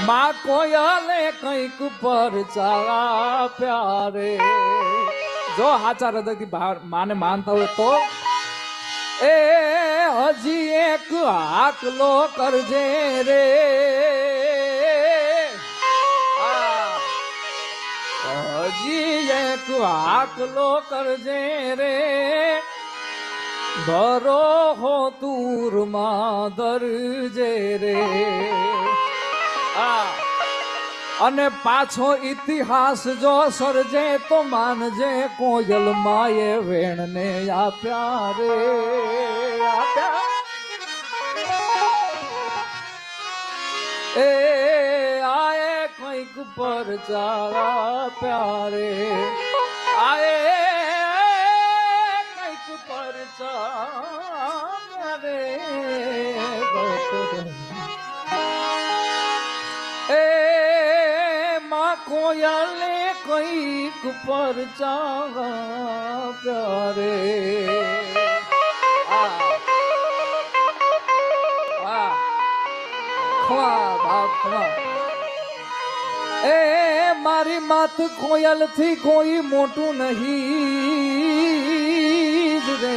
માં કોયલે કંઈક પર ચાલા પ્યારે જો હાચા હૃદયથી માને માનતા હોય તો એ હજી એક હાકલો કરજે રે હજી એક હાકલો કરજે રે ભરો હો તુરમાં દરજે રે અને પાછો ઇતિહાસ જો સર્જે તો માનજે કોયલ માએ વેણને આપ્યા રે એ આએ કંઈક પર ચાલા પ્યારે આએ કંઈક પર ચાલા રે કોયલે કંઈક પર ચાલા પ્યારે એ મારી માત કોયલ થી કોઈ મોટું નહીં રે